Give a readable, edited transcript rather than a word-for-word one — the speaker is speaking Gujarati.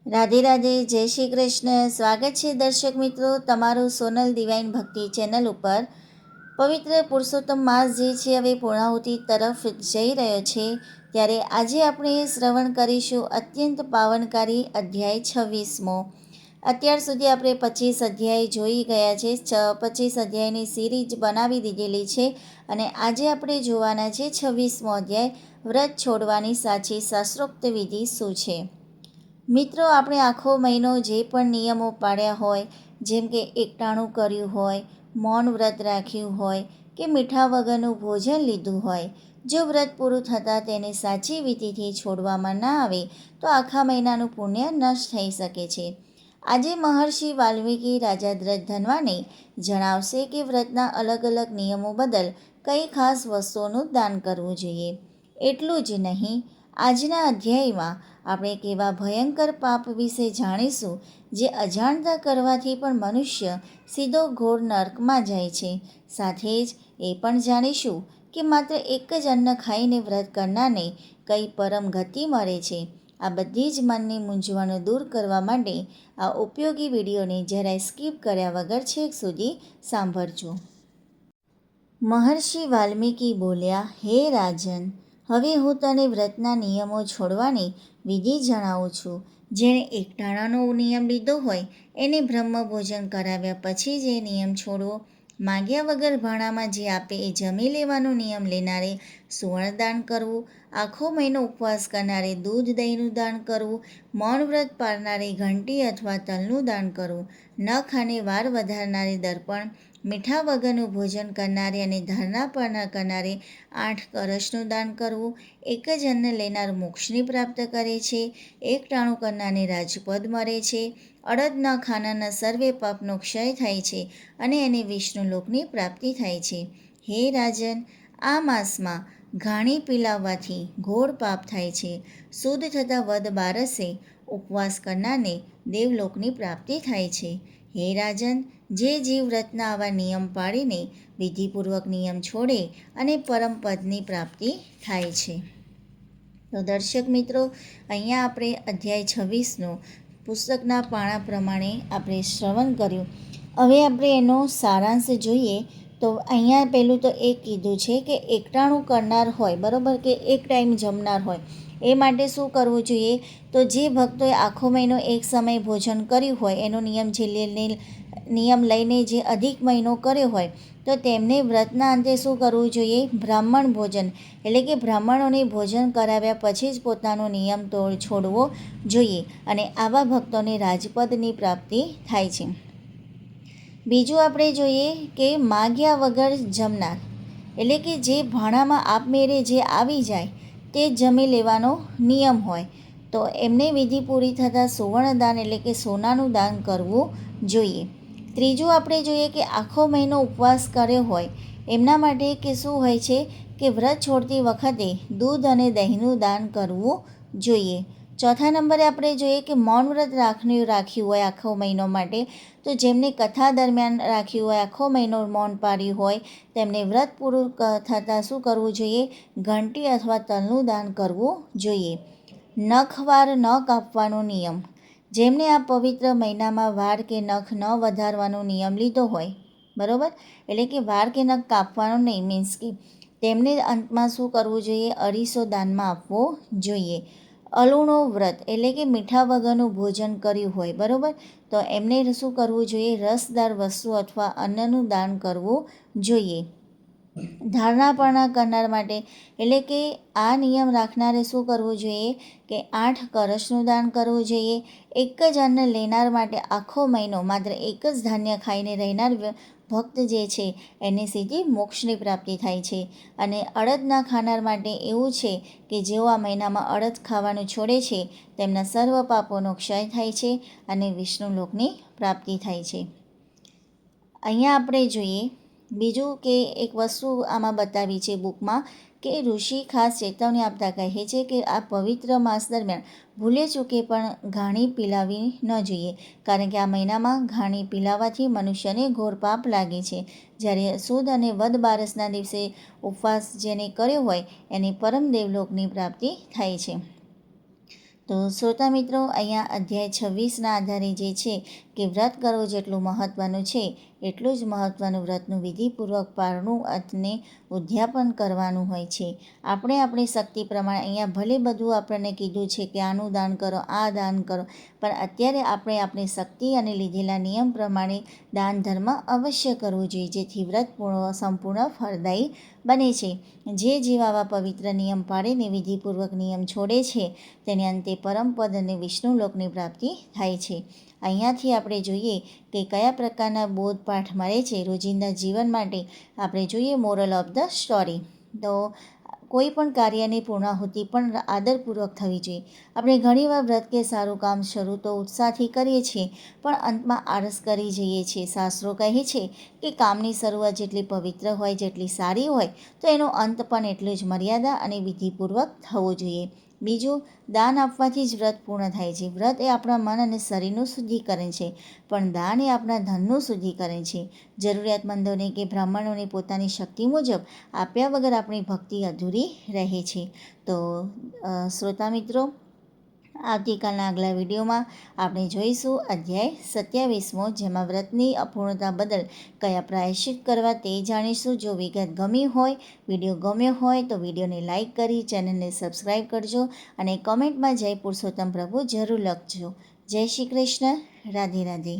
રાધે રાધે, જય શ્રી કૃષ્ણ. સ્વાગત છે દર્શક મિત્રો તમારું સોનલ ડિવાઇન ભક્તિ ચેનલ ઉપર. પવિત્ર પુરુષોત્તમ માસ જે છે હવે પૂર્ણાહુતિ તરફ જઈ રહ્યો છે, ત્યારે આજે આપણે શ્રવણ કરીશું અત્યંત પાવનકારી અધ્યાય 26મો. અત્યાર સુધી આપણે 25 અધ્યાય જોઈ ગયા છે. 25 અધ્યાયની સિરીઝ બનાવી દીધેલી છે અને આજે આપણે જોવાના છે 26મો અધ્યાય, વ્રત છોડવાની સાચી શાસ્ત્રોક્ત વિધિ શું છે. મિત્રો, આપણે આખો મહિનો જે પણ નિયમો પાડ્યા હોય, જેમ કે એકટાણું કર્યું હોય, મૌન વ્રત રાખ્યું હોય કે મીઠા વગરનું ભોજન લીધું હોય, જો વ્રત પૂરું થતાં તેને સાચી વિધિથી છોડવામાં ના આવે તો આખા મહિનાનું પુણ્ય નષ્ટ થઈ શકે છે. આજે મહર્ષિ વાલ્મીકી રાજા ધનવાને જણાવશે કે વ્રતના અલગ અલગ નિયમો બદલ કઈ ખાસ વસ્તુઓનું દાન કરવું જોઈએ. એટલું જ નહીં, આજના અધ્યાયમાં આપણે કેવા ભયંકર પાપ વિશે જાણીશું જે અજાણતા કરવાથી પણ મનુષ્ય સીધો ઘોર નર્કમાં જાય છે. સાથે જ એ પણ જાણીશું કે માત્ર એક જ અન્ન ખાઈને વ્રત કરનારને કઈ પરમ ગતિ મળે છે. આ બધી જ મનની મૂંઝવણો દૂર કરવા માટે આ ઉપયોગી વિડીયોને જરાય સ્કીપ કર્યા વગર છેક સુધી સાંભળજો. મહર્ષિ વાલ્મીકી બોલ્યા, હે રાજન, હવે હું તને વ્રતના નિયમો છોડવાની વિધિ જણાવું છું. જેણે એકટાણાનો નિયમ લીધો હોય એને બ્રહ્મભોજન કરાવ્યા પછી જ એ નિયમ છોડવો. માગ્યા વગર ભાણામાં જે આપે એ જમી લેવાનો નિયમ લેનારે સુવર્ણદાન કરવું. આખો મહિનો ઉપવાસ કરનારે દૂધ દહીંનું દાન કરવું. મૌન વ્રત પાળનારે ઘંટી અથવા તલનું દાન કરવું. નખ અને વાર વધારનારે દર્પણ. મીઠા વગરનું ભોજન કરનારે અને ધારણા પારણા કરનારે 8 કળશનું દાન કરવું. એક જ અન્ન લેનાર મોક્ષની પ્રાપ્ત કરે છે. એકટાણું કરનારને રાજપદ મળે છે. અડદ ન ખાનારના સર્વે પાપનો ક્ષય થાય છે અને એને વિષ્ણુલોકની પ્રાપ્તિ થાય છે. હે રાજન, આ માસમાં ઘાણી પીલાવવાથી ઘોર પાપ થાય છે. શુદ્ધ થતાં વદ 12 ઉપવાસ કરનારને દેવલોકની પ્રાપ્તિ થાય છે. હે રાજન, જે જીવ વ્રતના આવા નિયમ પાળીને વિધિપૂર્વક નિયમ છોડે અને પરમપદની પ્રાપ્તિ થાય છે. તો દર્શક મિત્રો, અહીંયા આપણે અધ્યાય 26નો પુસ્તકના પાના પ્રમાણે આપણે શ્રવણ કર્યું. હવે આપણે એનો સારાંશ જોઈએ તો અહીંયા પહેલું તો એ કીધું છે કે એકટાણું કરનાર હોય, બરાબર, કે એક ટાઈમ જમનાર હોય, એ માટે શું કરવું જોઈએ. તો જે ભક્તોએ આખો મહિનો એક સમય ભોજન કર્યું હોય, એનો નિયમ લઈને જે અધિક મહિનો કર્યો હોય, તો તેમને વ્રતના અંતે શું કરવું જોઈએ, બ્રાહ્મણ ભોજન એટલે કે બ્રાહ્મણોને ભોજન કરાવ્યા પછી જ પોતાનો નિયમ છોડવો જોઈએ અને આવા ભક્તોને રાજપદની પ્રાપ્તિ થાય છે. બીજું આપણે જોઈએ કે માગ્યા વગર જમનાર એટલે કે જે ભાણામાં આપમેળે જે આવી જાય તે જમી લેવાનો નિયમ હોય, તો એમને વિધિ પૂરી થતાં સુવર્ણદાન એટલે કે સોનાનું દાન કરવું જોઈએ. ત્રીજું આપણે જોઈએ કે આખો મહિનો ઉપવાસ કર્યો હોય એમના માટે કે શું હોય છે કે વ્રત છોડતી વખતે દૂધ અને દહીંનું દાન કરવું જોઈએ. ચોથા નંબરે આપણે જોઈએ કે મૌન વ્રત રાખ્યું હોય આખો મહિનો માટે, તો જેમને કથા દરમિયાન રાખ્યું હોય, આખો મહિનો મૌન પાડ્યું હોય, તેમને વ્રત પૂરું થતાં શું કરવું જોઈએ, ઘંટી અથવા તલનું દાન કરવું જોઈએ. નખવાર ન કાપવાનો નિયમ. જેમને આ પવિત્ર મહિનામાં વાળ કે નખ ન વધારવાનો નિયમ લીધો હોય, બરાબર, એટલે કે વાળ કે નખ કાપવાનો નહીં, મીન્સ કે તેમને અંતમાં શું કરવું જોઈએ, અરીસો દાનમાં આપવો જોઈએ. અલુણો વ્રત એટલે કે મીઠા વગરનું ભોજન કર્યું હોય, બરાબર, તો એમને શું કરવું જોઈએ, રસદાર વસ્તુ અથવા અન્નનું દાન કરવું જોઈએ. ધારણાપણા કરનાર માટે એટલે કે આ નિયમ રાખનારે શું કરવું જોઈએ કે 8 કળશનું દાન કરવું જોઈએ. એક જ અન્ન લેનાર માટે આખો મહિનો માત્ર એક જ ધાન્ય ખાઈને રહેનાર ભક્ત જે છે એને સીધી મોક્ષની પ્રાપ્તિ થાય છે. અને અડદના ખાનાર માટે એવું છે કે જેઓ આ મહિનામાં અડદ ખાવાનું છોડે છે તેમના સર્વ પાપોનો ક્ષય થાય છે અને વિષ્ણુલોકની પ્રાપ્તિ થાય છે. અહીંયા આપણે જોઈએ બીજું કે એક વસ્તુ આમાં બતાવી છે બુકમાં કે ઋષિ ખાસ ચેતવણી આપતા કહે છે કે આ પવિત્ર માસ દરમિયાન ભૂલે ચૂકે પણ ઘાણી પીલાવી ન જોઈએ, કારણ કે આ મહિનામાં ઘાણી પીલાવવાથી મનુષ્યને ઘોર પાપ લાગે છે. જ્યારે સુદ અને વદ 12ના દિવસે ઉપવાસ જેને કર્યો હોય એને પરમ દેવલોકની પ્રાપ્તિ થાય છે. તો તો શ્રોતા મિત્રો, અહીંયા અધ્યાય 26ના આધારે જે છે કે વ્રત કરો જેટલું મહત્ત્વનું છે એટલું જ મહત્ત્વનું વ્રતનું વિધિપૂર્વક પાળનું અને ઉદ્યાપન કરવાનું હોય છે. આપણે આપણી શક્તિ પ્રમાણે અહીંયા ભલે બધું આપણને કીધું છે કે આનું દાન કરો, આ દાન કરો, પણ અત્યારે આપણે આપણી શક્તિ અને લીધેલા નિયમ પ્રમાણે દાન ધર્મ અવશ્ય કરવું જોઈએ, જેથી વ્રત સંપૂર્ણ ફળદાયી બને છે. જે જીવ આવા પવિત્ર નિયમ પાળીને વિધિપૂર્વક નિયમ છોડે છે તેને અંતે પરમપદ અને વિષ્ણુલોકની પ્રાપ્તિ થાય છે. અહીંયાથી આપણે જોઈએ કે કયા પ્રકારના બોધપાઠ મળે છે રોજિંદા જીવન માટે. આપણે જોઈએ મોરલ ઓફ ધ સ્ટોરી. તો કોઈ પણ કાર્યની પૂર્ણાહુતિ પણ આદરપૂર્વક થવી જોઈએ. આપણે ઘણીવાર વ્રત કે સારું કામ શરૂ તો ઉત્સાહથી કરીએ છીએ, પણ અંતમાં આળસ કરી જઈએ છીએ. શાસ્ત્રો કહે છે કે કામની શરૂઆત જેટલી પવિત્ર હોય, જેટલી સારી હોય, તો એનો અંત પણ એટલો જ મર્યાદા અને વિધિપૂર્વક થવો જોઈએ. બીજું, દાન આપવાથી જ વ્રત પૂર્ણ થાય છે. વ્રત એ આપણા મન અને શરીરનું શુદ્ધિકરણ છે, પણ દાન એ આપણા ધનનું શુદ્ધિકરણ છે. જરૂરિયાતમંદોને કે બ્રાહ્મણોને પોતાની શક્તિ મુજબ આપ્યા વગર આપણી ભક્તિ અધૂરી રહે છે. તો શ્રોતા મિત્રો, આવતીકાલના આગલા વિડીયોમાં આપણે જોઈશું અધ્યાય 27મો, જેમાં વ્રતની અપૂર્ણતા બદલ કયા પ્રાયશ્ચિત કરવા તે જાણીશું. જો વિગત ગમી હોય, વિડીયો ગમ્યો હોય તો વિડીયોને લાઇક કરી ચેનલને સબસ્ક્રાઈબ કરજો અને કોમેન્ટમાં જય પુરુષોત્તમ પ્રભુ જરૂર લખજો. જય શ્રી કૃષ્ણ. રાધે રાધે.